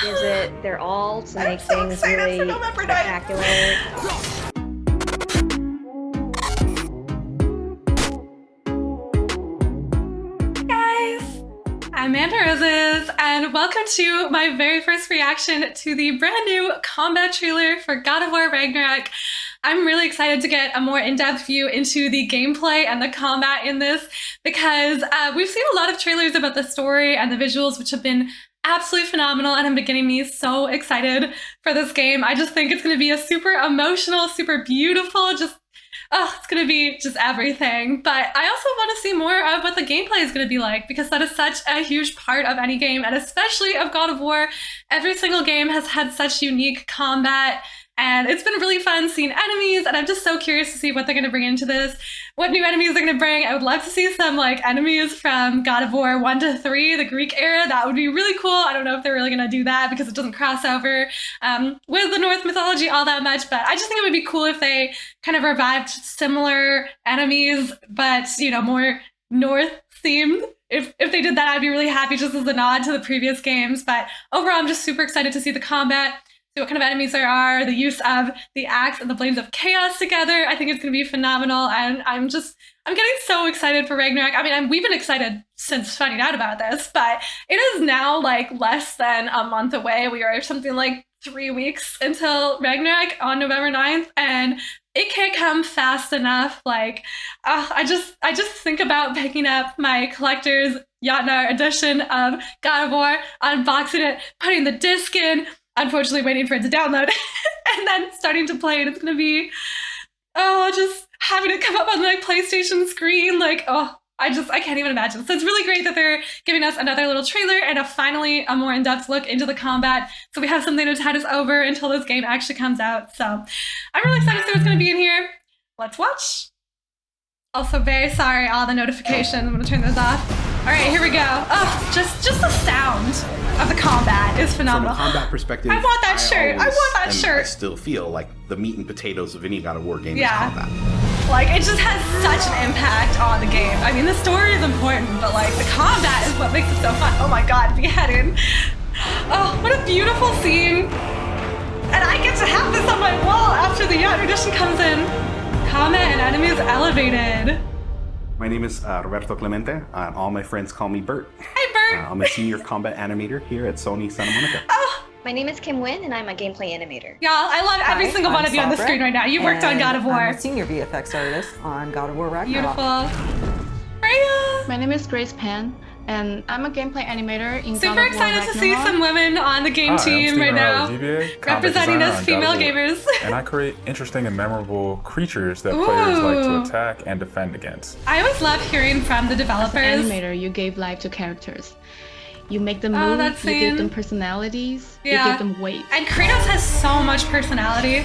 gives it their all to make so things excited really for November 9th. spectacular. I'm Amanda Roses, and welcome to my very first reaction to the brand new combat trailer for God of War Ragnarok. I'm really excited to get a more in-depth view into the gameplay and the combat in this because we've seen a lot of trailers about the story and the visuals, which have been absolutely phenomenal and have been getting me so excited for this game. I just think it's going to be a super emotional, super beautiful, it's going to be just everything. But I also want to see more of what the gameplay is going to be like because that is such a huge part of any game, and especially of God of War. Every single game has had such unique combat, and it's been really fun seeing enemies, and I'm just so curious to see what they're going to bring into this, what new enemies they're going to bring. I would love to see some enemies from God of War 1 to 3, the Greek era. That would be really cool. I don't know if they're really going to do that because it doesn't cross over with the Norse mythology all that much, but I just think it would be cool if they kind of revived similar enemies, but, more North themed. If they did that, I'd be really happy just as a nod to the previous games. But overall, I'm just super excited to see the combat, see what kind of enemies there are, the use of the axe and the Blades of Chaos together. I think it's going to be phenomenal, and I'm getting so excited for Ragnarok. I mean, we've been excited since finding out about this, but it is now less than a month away. We are something like 3 weeks until Ragnarok on November 9th, and it can't come fast enough. I just think about picking up my collector's Jotnar edition of God of War, unboxing it, putting the disc in, unfortunately waiting for it to download, and then starting to play it. It's gonna be, just having it come up on my PlayStation screen. I can't even imagine. So it's really great that they're giving us another little trailer and finally a more in-depth look into the combat. So we have something to tide us over until this game actually comes out. So I'm really excited to see what's gonna be in here. Let's watch. Also very sorry, all the notifications. I'm gonna turn those off. All right, here we go. Oh, just the sound of the combat is phenomenal. From a combat perspective, I want that shirt. I want that shirt. I still feel like the meat and potatoes of any God of War game is Yeah. combat. It just has such an impact on the game. I mean, the story is important, but the combat is what makes it so fun. Oh my God, beheading. Oh, what a beautiful scene. And I get to have this on my wall after the Yacht edition comes in. Combat and enemies elevated. My name is Roberto Clemente, and all my friends call me Bert. Hi, Bert. I'm a senior combat animator here at Sony Santa Monica. Oh, My name is Kim Wynn, and I'm a gameplay animator. y'all, I love every Hi, single one I'm of you on the Sabra, screen right now. You worked on God of War. I'm a senior VFX artist on God of War Ragnarok. Beautiful. Freya. My name is Grace Pan, and I'm a gameplay animator in Super God of War excited to see Ragnarok. some women on the game team right now, representing us female gamers. And I create interesting and memorable creatures that players like to attack and defend against. I always love hearing from the As an developers. animator, you gave life to characters. You make them Oh, move, that you scene. give them personalities, Yeah. you give them weight. And Kratos has so much personality.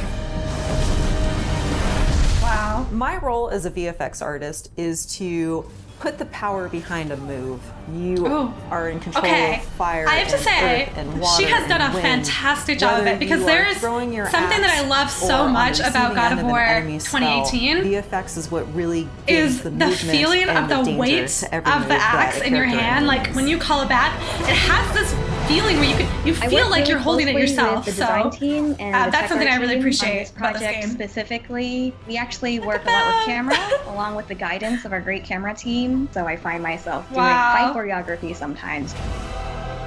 Wow. My role as a VFX artist is to put the power behind a move. You Ooh. are in control Okay, of fire I have to and say, earth and water she has done and a wind. fantastic job of Whether it because you there are is throwing your something that I axe love or so on the much about receiving God end of an War enemy spell, 2018 VFX is what really gives is the movement feeling and of the danger weight to every of move the that axe a in your character hand. enters. When you call it back, it has this feeling where you I feel work like really you're holding it closely yourself. with the design So team and the that's tech something art I really team appreciate on this about this project game. specifically. We actually work a lot with camera, along with the guidance of our great camera team. So I find myself doing Wow. fight choreography sometimes.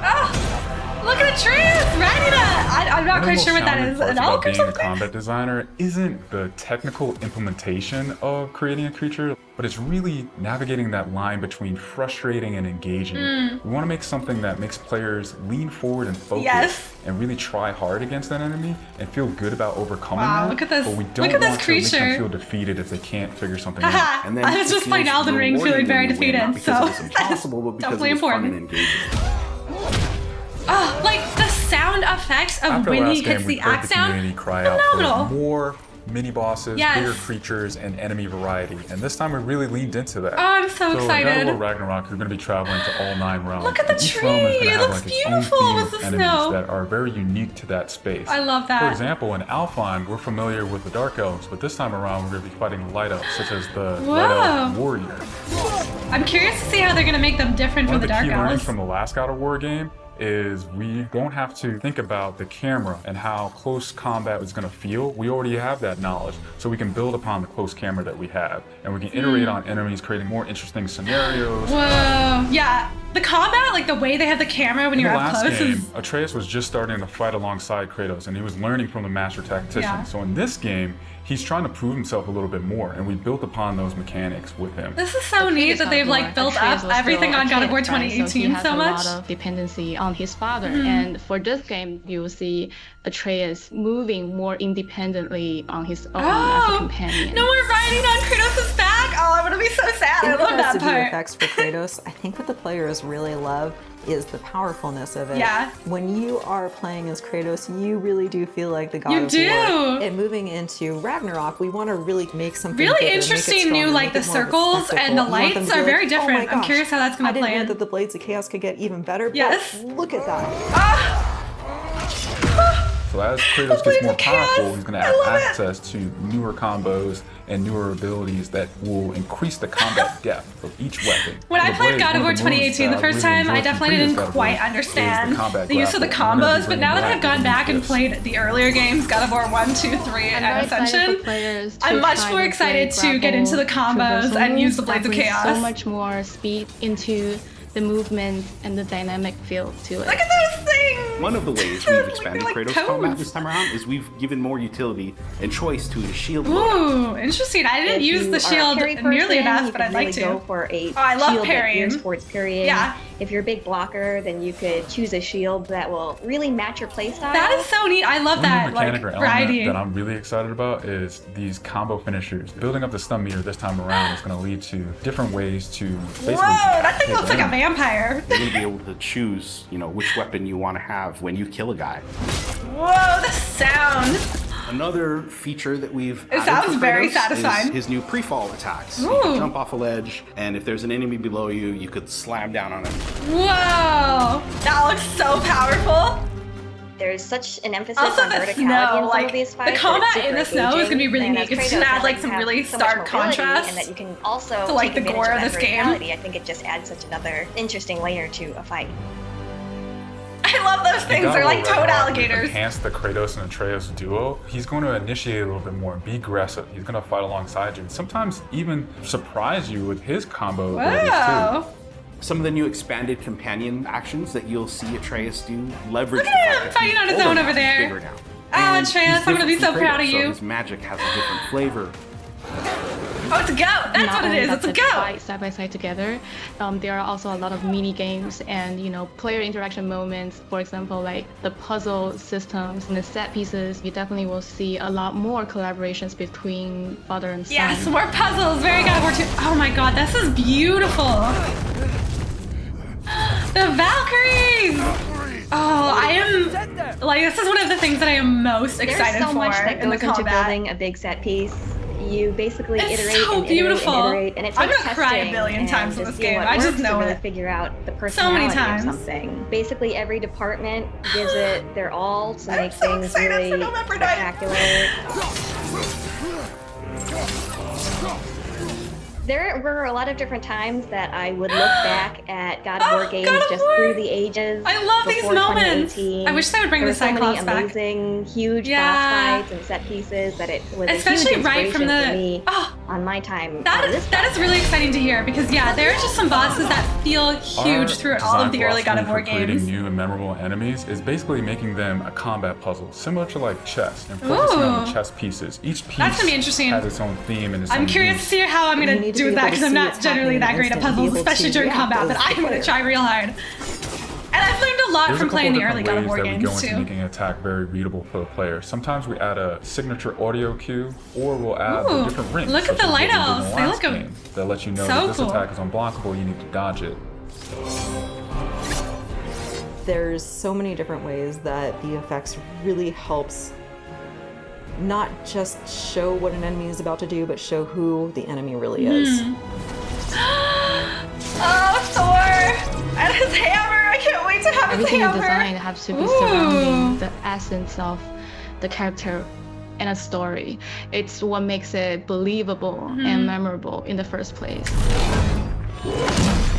Oh, look at Atreus riding it! I'm not One of the quite sure what most that is. challenging An parts elk about or being a something? combat designer isn't the technical implementation of creating a creature, but it's really navigating that line between frustrating and engaging. We want to make something that makes players lean forward and focus Yes. and really try hard against that enemy and feel good about overcoming Wow, that. look at this- But we don't look at this want to make creature. them feel defeated if they can't figure something out. Haha, And then I was it just playing feels Elden Ring rewarding feeling very when you win, not defeated, because so it was impossible, but because definitely it was fun important. and engaging. Oh, the sound effects of After when last he hits game, we the heard axe the down, community cry out phenomenal. for more mini bosses, Yes. bigger creatures, and enemy variety. And this time we really leaned into that. Oh, I'm so In God excited. of War Ragnarok, you're going to be traveling to all 9 realms. Look at the and each tree. realm is gonna It have looks its own beautiful theme with of the enemies snow. that are very unique to that space. I love that. For example, in Alfheim, we're familiar with the Dark Elves, but this time around we're going to be fighting Light Elves, such as the Light Elf Whoa. Warrior. I'm curious to see how they're gonna make them different One from of the the Dark key learnings Elves. from the last God of War game is we don't have to think about the camera and how close combat is going to feel. We already have that knowledge, so we can build upon the close camera that we have, and we can iterate on enemies, creating more interesting scenarios. Whoa, yeah. The combat, like the way they have the camera when you're In the up last close game, is... Atreus was just starting to fight alongside Kratos, and he was learning from the master tactician. Yeah. So in this game, he's trying to prove himself a little bit more, and we built upon those mechanics with him. This is so neat that they've like built up everything on God of War 2018 so much. So he has a lot of dependency on his father, and for this game, you will see Atreus moving more independently on his own as a companion. No more riding on Kratos' back. Oh, I'm gonna be so sad. I love that the part. effects for Kratos, I think what the players really love is the powerfulness of it. Yeah. When you are playing as Kratos, you really do feel like the god You of do. war. And moving into Ragnarok, we want to really make something Really bigger, interesting make it stronger, new, like make the it more of a circles and the spectacle. You want them lights to be are very like, "Oh my different. I'm gosh, curious how that's gonna I didn't play know in." that the Blades of Chaos could get even better, but Yes. look at that. So as Kratos gets more powerful, he's going to have love it. access to newer combos and newer abilities that will increase the combat depth of each weapon. When I The played Blade, God of one War the moves 2018 the that first really time, I enjoyed from definitely previous didn't God of quite War understand is the combat the use of the grapple. We're gonna be combos, but bringing now that I've gone back and this. played the earlier games, God of War 1, 2, 3, I'm very and excited Ascension, for players to I'm much try more to excited play to get into the grapple combos traversal and use the moves Blades of that brings Chaos. so much more speed into the movement and the dynamic feel to it. Look at those things! One of the ways They're we've expanded like Kratos toads. combat this time around is we've given more utility and choice to his shield loadout. Ooh, interesting. I didn't If use you the are a shield parry nearly person, enough, you but can I'd like really to. go for a I love shield that parrying. gears towards parrying. Yeah. If you're a big blocker, then you could choose a shield that will really match your playstyle. That is so neat. I love One that, new like, mechanic or element variety. that I'm really excited about is these combo finishers. Building up the stun meter this time around is going to lead to different ways to basically. Whoa, that thing hit looks like a enemies. vampire. You're going to be able to choose, which weapon you want to have when you kill a guy. Whoa, the sound. Another feature that we've It added sounds for very Kratos satisfying. is his new pre-fall attacks. You Ooh. can jump off a ledge, and if there's an enemy below you, you could slam down on him. Whoa, that looks so powerful. There's such an emphasis Also, on the verticality snow, in some like, of these the fights. that combat it's in the super snow is gonna be engaging. really And neat. as It's Kratos, gonna add, now like, that some you have really so much stark mobility, contrast and that you can also to, like, take the advantage gore of of that this game. verticality. I think it just adds such another interesting layer to a fight. I love those things. God They're of like War toad Ragnarok alligators. Enhance the Kratos and Atreus duo. He's going to initiate a little bit more, be aggressive. He's going to fight alongside you, and sometimes even surprise you with his combo abilities too. Wow. Some of the new expanded companion actions that you'll see Atreus do leverage Look the at fact him that fighting he's on his older own now, over there. bigger now. Oh, And Atreus, he's I'm gonna be different so from proud of Kratos, you. So his magic has a different flavor. Oh, it's a goat. That's Not what it only is. that It's a they goat. fight side by side together. There are also a lot of mini games and player interaction moments. For example, like the puzzle systems and the set pieces. You definitely will see a lot more collaborations between father and son. Yes, more puzzles. Very God of War 2. Oh my god, this is beautiful. The Valkyries! Oh, I am like, this is one of the things that I am most excited There's so for much that in the goes into combat. building a big set piece. You basically It's iterate so and beautiful. iterate, and it takes I'm gonna cry a testing billion and times in to this see game. what I just works know to really it. figure out the So many personality times. of something. Basically, every department gives it their all to make so things excited for really November 9th. spectacular. There were a lot of different times that I would look back at God of War Oh, games God of just War. through the ages. I love these before moments. 2018. I wish they would bring There the were so many Cyclops back. amazing, huge Yeah. boss fights and set pieces that it was a Especially huge right from inspiration for the me oh, on my time. that on this is really exciting to hear because yeah, there are just some bosses that feel huge Our throughout all of design the early God of philosophy War for creating games. new and memorable enemies is basically making them a combat puzzle, similar to like chess, and focusing on the Ooh. chess pieces. Each piece That's gonna be interesting. has its own theme and its I'm own curious to use. see how I'm You gonna need to do be that able to because I'm see not what's generally that happening great at and be puzzles, able especially to during react combat, but as I'm the gonna player. try real hard. And I've learned a lot There's from a playing couple the early different God of War ways that we games go into too. making an attack very readable for the player. Sometimes we add a signature audio cue, or we'll add Ooh, different rings. look at such the as what we light did in the elves. They last look game, that let you know so that this cool. attack is unblockable, you need to dodge it. There's so many different ways that the effects really helps not just show what an enemy is about to do, but show who the enemy really is. Oh, Thor! And his hammer! I can't wait to have his Everything you hammer! design has to be Ooh. surrounding the essence of the character and a story. It's what makes it believable and memorable in the first place.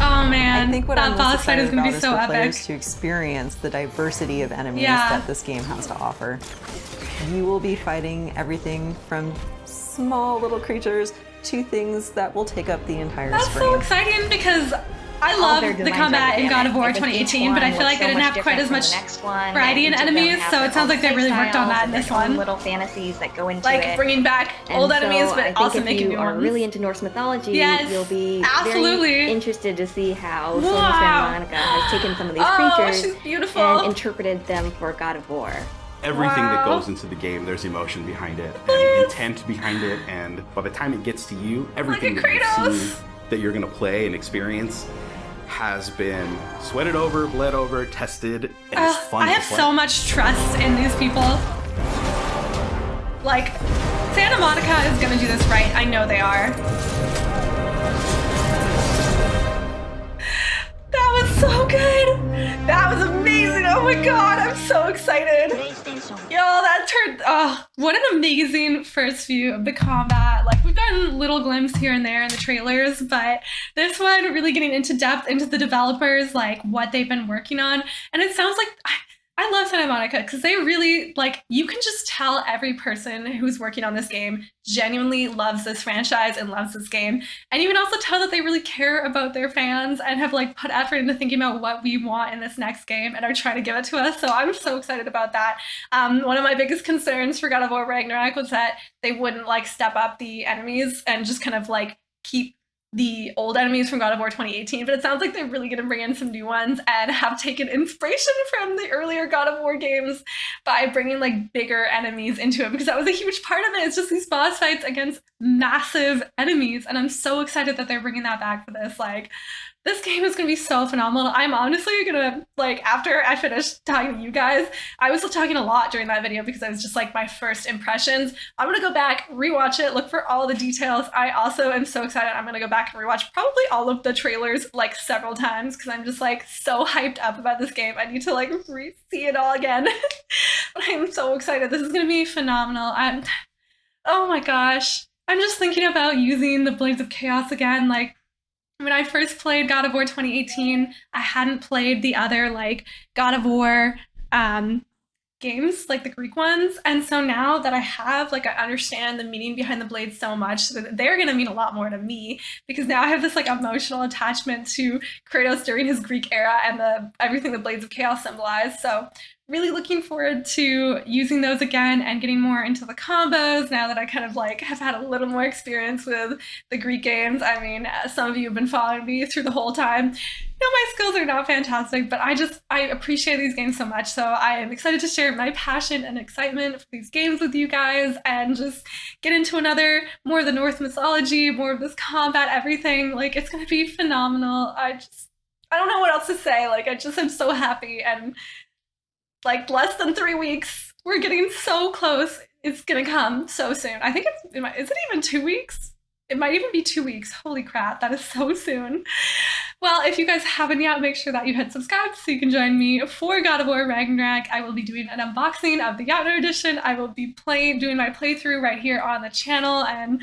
Oh Oh man, I think what that I'm boss most fight is excited gonna about be is so for epic. players to experience the diversity of enemies Yeah. that this game has to offer. You will be fighting everything from small little creatures to things that will take up the entire That's screen. so exciting because I All love their the designs combat are in God of War dynamic. I think each 2018, but I one feel looks like so they didn't much have quite as different much from the next one, variety in and each of them enemies, have so their it sounds own like they really worked on playstyles that in and this their own one. little fantasies that go into Like it. bringing back And old so enemies, I but think also if making you new are ones. really into Norse mythology, Yes, you'll be absolutely. very interested to see how Wow. Sylvia Santa Monica has taken some of these Oh, creatures she's beautiful. and interpreted them for God of War. Everything that Wow. goes into the game, there's emotion behind it Please. and intent behind it, and by the time it gets to you, everything at that you've Kratos. seen that you're gonna play and experience has been sweated over, bled over, tested, and it's fun I to have play. so much trust in these people. Like, Santa Monica is gonna do this right. I know they are. That was so good. That was amazing. Oh my god, I'm so excited. Yo, that turned, oh, what an amazing first view of the combat. Like, we've gotten little glimpses here and there in the trailers, but this one really getting into depth into the developers, like what they've been working on. And it sounds like, I love Santa Monica because they really, like, you can just tell every person who's working on this game genuinely loves this franchise and loves this game. And you can also tell that they really care about their fans and have, like, put effort into thinking about what we want in this next game and are trying to give it to us. So I'm so excited about that. One of my biggest concerns for God of War Ragnarok was that they wouldn't, like, step up the enemies and just kind of, like, keep the old enemies from God of War 2018, but it sounds like they're really going to bring in some new ones and have taken inspiration from the earlier God of War games by bringing like bigger enemies into it, because that was a huge part of it. It's just these boss fights against massive enemies, and I'm so excited that they're bringing that back for this. Like, this game is going to be so phenomenal. I'm honestly going to, like, after I finished talking to you guys, I was still talking a lot during that video because I was just like my first impressions. I'm going to go back, rewatch it, look for all the details. I also am so excited. I'm going to go back and rewatch probably all of the trailers like several times because I'm just like so hyped up about this game. I need to like see it all again. But I'm so excited. This is going to be phenomenal. Oh my gosh. I'm just thinking about using the Blades of Chaos again. Like, when I first played God of War 2018, I hadn't played the other like God of War games, like the Greek ones. And so now that I have, like, I understand the meaning behind the blades so much, so that they're gonna mean a lot more to me, because now I have this like emotional attachment to Kratos during his Greek era and everything the Blades of Chaos symbolize. So really looking forward to using those again and getting more into the combos now that I kind of like have had a little more experience with the Greek games. I mean, some of you have been following me through the whole time. No, my skills are not fantastic, but I appreciate these games so much. So I am excited to share my passion and excitement for these games with you guys and just get into more of the Norse mythology, more of this combat, everything. Like, it's going to be phenomenal. I don't know what else to say. Like, I just am so happy, and like less than 3 weeks. We're getting so close. It's gonna come so soon. I think is it even 2 weeks? It might even be 2 weeks. Holy crap, that is so soon. Well, if you guys haven't yet, make sure that you hit subscribe so you can join me for God of War Ragnarok. I will be doing an unboxing of the Yachtner edition. I will be doing my playthrough right here on the channel, and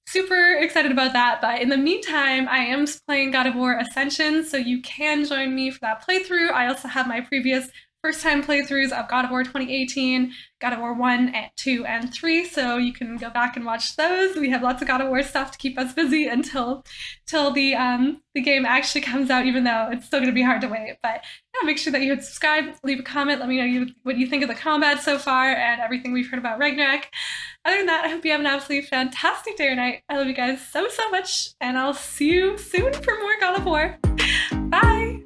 super excited about that. But in the meantime, I am playing God of War Ascension, so you can join me for that playthrough. I also have my previous first-time playthroughs of God of War 2018, God of War 1, 2, and 3, so you can go back and watch those. We have lots of God of War stuff to keep us busy until the game actually comes out, even though it's still going to be hard to wait. But yeah, make sure that you hit subscribe, leave a comment, let me know what you think of the combat so far and everything we've heard about Ragnarok. Other than that, I hope you have an absolutely fantastic day or night. I love you guys so, so much, and I'll see you soon for more God of War. Bye!